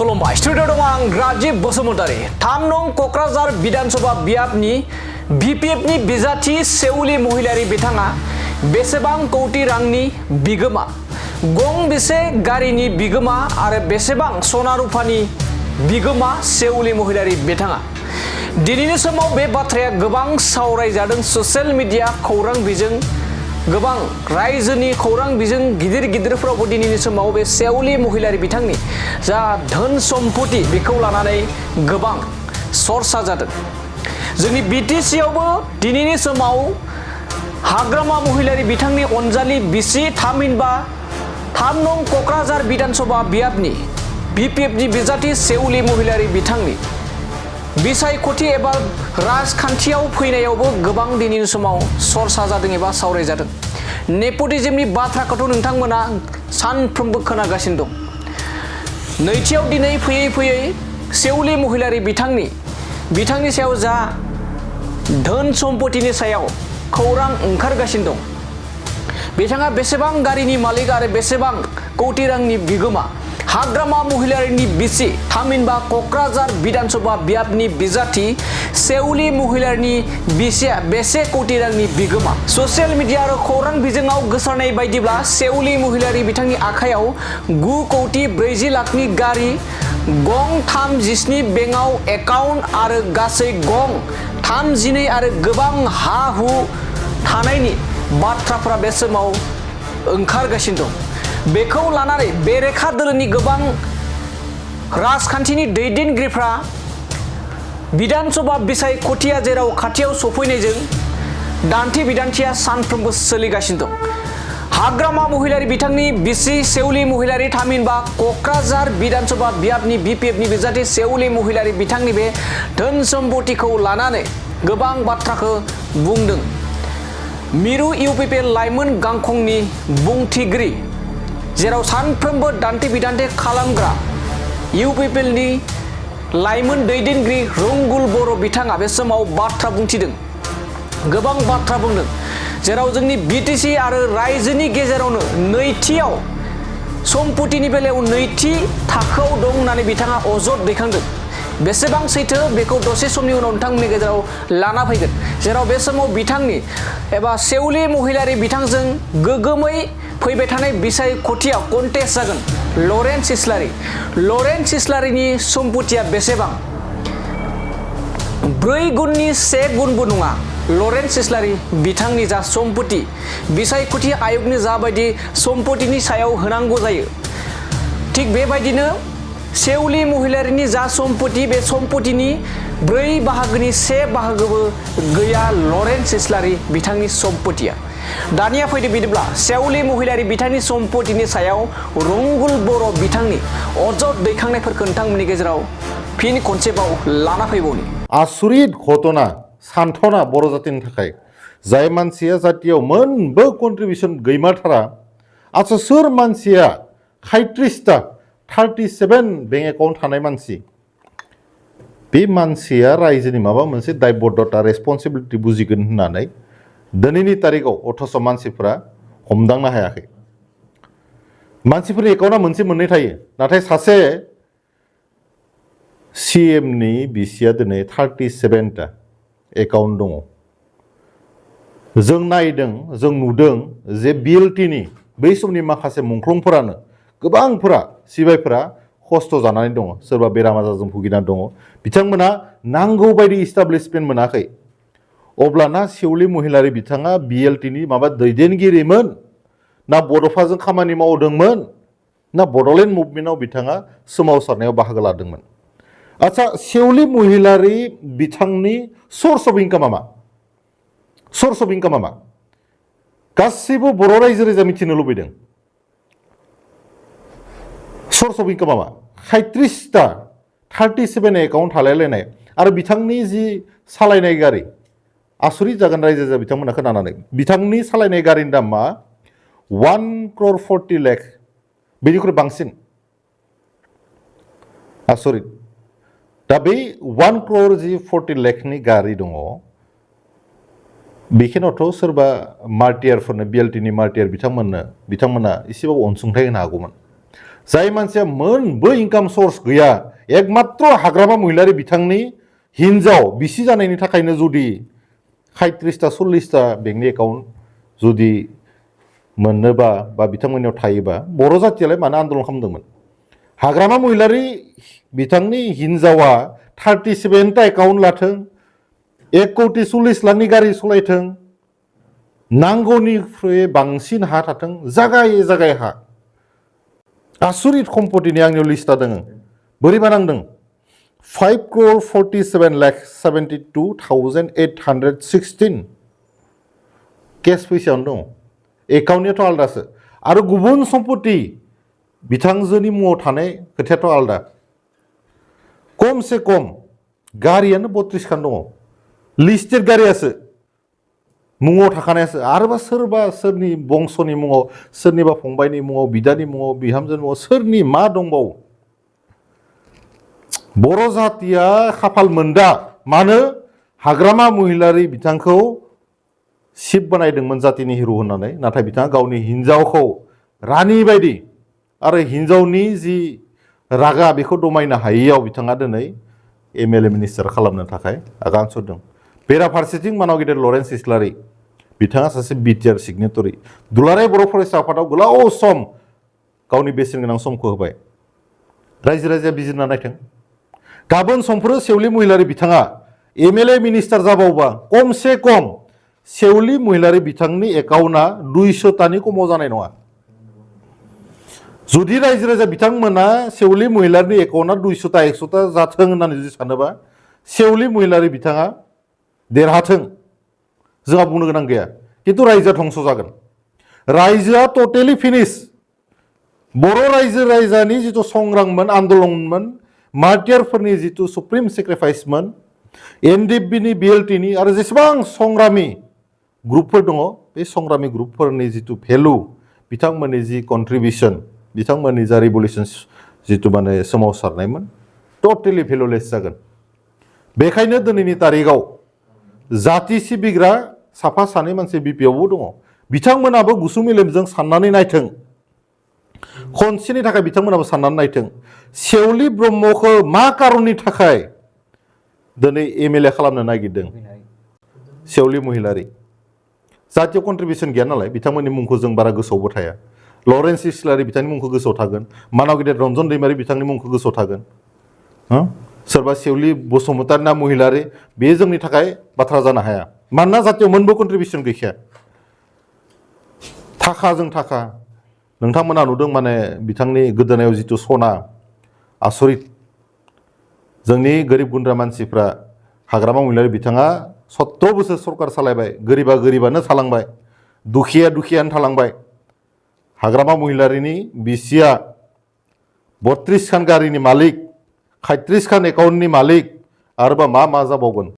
खुलुमबाय स्टुडिअ दं आं राजिब बसुमतारी 3 नं क'क्राझार विधानसभा बियाबनि बिपिएफनि बिजाथि सेउलि महिलारि बिथाङा बेसेबां कौटि रांनि बिगोमा गंबेसे गारिनि बिगोमा आरो बेसेबां सना रुफानि बिगोमा सेउलि महिलारि बिथाङा दिनैनि समाव बे बाथ्राया गोबां सावरायजादों ससियेल मिडिया खौरां बिजों गोबां रायजोनि खौरां बिजों गिदिर गिदिरफोरावबो दिनैनि समाव बे सेउलि महिलारि बिथांनि जा धोन सम्पति बेखौ लानानै गोबां चर्चा जादों जोंनि बिटिसि आवबो दिनैनि समाव हाग्रामा महिलारि बिथांनि अनजालि बिसि थामहिनबा 3 नं क'क्राझार विधानसभा बियाबनि बिपिएफनि बिजाथि सेउलि महिलारि बिथांनि बिसायख'थि एबा राजखान्थियाव फैनायावबो गोबां दिनैनि समाव चर्चा जादों एबा सावरायजादों नेपटिज्मनि बाथ्राखौथ' नोंथांमोना सानफ्रोमबो खोनागासिनो दं नैथियाव दिनै फैयै फैयै सेउलि महिलारि बिथांनि सायाव जा धोन सम्पतिनि सायाव खौरां ओंखारगासिनो दं बिथाङा बेसेबां गारिनि मालिक आरो बेसेबां कौटि रांनि बिगोमा हाग्रामा महिलारिनि बिसि थामहिनबा क'क्राझार विधानसभा बियाबनि बिजाथि सेउलि महिलारिनि बिसिया बेसे कौटि रांनि बिगोमा ससियेल मिडिया आरो खौरां बिजोङाव गोसारनाय बायदिब्ला सेउलि महिलारि बिथांनि आखायाव 9 कौटि 40 लाखनि गारि गं 37 बेंकआव एकाउन्ट आरो गासै गं 32 आरो गोबां हा हु थानायनि बाथ्राफोरा बे समाव ओंखारगासिनो दं बेखौ लानानै बेरेखा दोलोनि गोबां राजखान्थिनि दैदेनगिरिफ्रा विधानसभा बिसायख'थिया जेराव खाथियाव सफैनायजों दान्थे बिदान्थेया सानफ्रोमबो सोलिगासिनो दं हाग्रामा महिलारि बिथांनि बिसि सेउलि महिलारि थामहिनबा क'क्राझार विधानसभा बियाबनि बिपिएफनि बिजाथि सेउलि महिलारि बिथांनि बे धोन सम्पतिखौ लानानै गोबां बाथ्राखौ बुंदों मिरु इउपिपिएल लाइमोन गांखंनि बुंथिगिरि जेराव सानफ्रोमबो दान्थे बिदान्थे खालामग्रा इउपिपिएलनि लाइमोन दैदेनगिरि रंगुल बर' बिथाङा बे समाव बाथ्रा बुंथिदों गोबां बाथ्रा बुंदों जेराव जोंनि बिटिसि आरो रायजोनि गेजेरावनो नैथियाव सम्पतिनि बेलायाव नैथि थाखोआव दं होननानै बिथाङा अजद दैखांदों बेसेबां सैथो बेखौ दसे समनि उनाव नोंथांमोननि गेजेराव लाना फैगोन जेराव बे समाव बिथांनि एबा सेउलि महिलारि बिथांजों गोगोमै फैबाय थानाय बिसायख'थिया कन्टेस्ट जागोन लरेन्स सिस्लारिनि सम्पतिया बेसेबां 4 गुननि 1 गुनबो नङा लरेन्स सिस्लारि बिथांनि जा सम्पति बिसायख'थि आयगनि जाबायदि सम्पतिनि सायाव होनांगौ जायो थिग बेबायदिनो सेउलि महिलारिनि जा सम्पति बे सम्पतिनि 4 बाहागोनि 1 बाहागोबो गैया लरेन्स सिस्लारि बिथांनि सम्पतिया दानिया फैदो बिदिब्ला सेउलि महिलारि बिथांनि सम्पतिनि सायाव रंगुल बर' बिथांनि अजद दैखांनायफोरखौ नोंथांमोननि गेजेराव फिन खनसेबाव लाना फैबावनि आसुरित घटना सान्थना बर' जातिनि थाखाय जाय मानसिया जातियाव मोनबो कन्ट्रिबिउसन गैमाथारा आच्चा सोर मानसिया 37 बेंक एकाउन्ट थानाय मानसि बे मानसिया रायजोनि माबा मोनसे दायबद्धता रेसपन्सिबिलिटि बुजिगोन होननानै दिनैनि तारिखआव अथ'स मानसिफोरा हमदांनो हायाखै मानसिफोरनि एकाउन्टआ मोनसे मोननै थायो नाथाय सासे सिएमनि बिसिया दिनै 37टा एकाउन्ट दङ जों नायदों जों नुदों जे बिएलटिनि बै समनि माखासे मुंख्लंफोरानो गोबांफोरा सिबायफोरा खस्थ' जानानै दङ सोरबा बेराम आजारजों भुगिनानै दङ बिथांमोना नांगौ बायदि इस्टाब्लिशमेन्ट मोनाखै अब्लाना सेउलि महिलारि बिथाङा बिएलटिनि माबा दैदेनगिरिमोन ना बड'फाजों खामानि मावदोंमोन ना बड'लेण्ड मुभमेन्टआव बिथाङा सोमावसारनायाव बाहागो लादोंमोन आच्चा सेउलि महिलारि बिथांनि सर्स अफ इनकामा मा गासैबो बर' रायजो राजा मिथिनो लुबैदों सर्स अफ इनकामा मा 37 एकाउन्ट थालायलायनाय आरो बिथांनि जि सालायनाय गारि आसुरित जागोन रायजो राजा बिथांमोना खोनानानै बिथांनि सालायनाय गारिनि दामा 1 crore 40 lakh बेनिख्रुइ बांसिन आसुरित दा बे 1 crore 40 lakhनि गारि दङ बेखिनियावथ' सोरबा मार्टियारफोरनो बिएलटिनि मार्टियार बिथांमोना एसेबाबो अनसुंथाइ होनो हागौमोन जाय मानसिया मोनबो इनकाम सर्स गैया एकमात्र हाग्रामा महिलारि बिथांनि हिनजाव बिसि जानायनि थाखायनो जुदि 37टा 40टा बेंकनि एकाउन्ट जुदि मोननोबा बा बिथांमोननियाव थायोबा बर' जातियालाय मानो आन्दलन खालामदोंमोन हाग्रामा महिलारि बिथांनि हिनजावा 37टा एकाउन्ट लाथों 1 कौटि 40 लाखनि गारि सालायथों नांगौनिख्रुइ बांसिन हा थाथों जागाय जागाय हा आसुरित सम्पतिनि आंनियाव लिस्टआ दङ बोरैबा नांदों 5,47,72,816 केस फैसायावनो दङ एकाउन्टनियाथ' आलदासो आरो गुबुन सम्पति बिथांजोनि मुङाव थानाय खोथायाथ' आलदा खमसे खम गारियानो 32 खान दङ लिस्टेड गारियासो मुङाव थाखानायासो आरोबा सोरबा सोरनि बंस'नि मुङाव सोरनिबा फंबायनि मुङाव बिदानि मुङाव बिहामजोनि मुङाव सोरनि मा दंबावो बर' जातिया खाफाल मोनदा मानो हाग्रामा महिलारि बिथांखौ सिफ बानायदोंमोन जातिनि हिर' होननानै नाथाय बिथाङा गावनि हिनजावखौ रानि बायदि आरो हिनजावनि जि रागा बेखौ दमायनो हायैयाव बिथाङा दिनै MLA मिनिस्टार खालामनो थाखाय आगान सुरदों बेराफारसेथिं मानाव गेदेर लरेन्स इस्लारि बिथाङा सासे BTR सिगनेटरि दुलाराय बर' फरायसा आफादाव गोलाव सम गावनि बेसेन गोनां समखौ होबाय रायजो राजाया बिजिरना नायथों गाबोन समफोर सेवलि महिलारि बिथाङा MLA मिनिस्टार जाबावबा खमसे खम सेवलि महिलारि बिथांनि एकाउन्टआ 200टानि खमाव जानाय नङा जुदि रायजो राजा बिथांमोना सेवलि महिलारिनि एकाउन्टआ 200टा 100टा जाथों होननानै जुदि सानोबा सेवलि महिलारि बिथाङा देरहाथों जोंहा बुंनो गोनां गैया खिन्थु रायजोआ धंस जागोन रायजोआ टटेलि फिनिश बर' रायजो राजानि जिथु संग्राममोन आन्दलनमोन मार्टियारफोरनि जिथु सुप्रिम सेक्रिफाइसमोन NDFBनि BLTनि आरो जेसेबां संग्रामि ग्रुपफोर दङ बे संग्रामि ग्रुपफोरनि जिथु भेलु बिथांमोननि जि कन्ट्रिबिउसन बिथांमोननि जा रिभलिउसन जिथु माने सोमावसारनायमोन टटेलि भेलुलेस जागोन बेखायनो दिनैनि तारिखआव जाति सिबिग्रा साफा सानै मानसि BPआवबो दङ बिथांमोनाबो गुसु मेलेमजों साननानै नायथों खनसेनि थाखाय बिथांमोनाबो साननानै नायथों सेवलि ब्रह्मखौ मा कारननि थाखाय दिनै MLA खालामनो नागिरदों सेवलि महिलारि जातियाव कन्ट्रिबिउसन गैया नालाय बिथांमोननि मुंखौ जों बारा गोसोआवबो थाया लरेन्स इस्लारि बिथांनि मुंखौ गोसोआव थागोन मानाव गेदेर रन्जन दैमारि बिथांनि मुंखौ गोसोआव थागोन सोरबा सेवलि बसुमतारी ना महिलारि बे जोंनि थाखाय बाथ्रा जानो हाया मानोना जातियाव मोनबो कन्ट्रिबिउसन गैखाया थाखाजों थाखा नोंथांमोना नुदों माने बिथांनि गोदोनायाव जिथु सना आसरित जोंनि गोरिब गुन्द्रा मानसिफ्रा हाग्रामा महिलारि बिथाङा 17 बोसोर सरकार सालायबाय गोरिबा गोरिबानो थालांबाय दुखिया दुखियानो थालांबाय हाग्रामा महिलारिनि बिसिया 32 खान गारिनि मालिक 37 खान एकाउन्टनि मालिक आरोबा मा जाबावगोन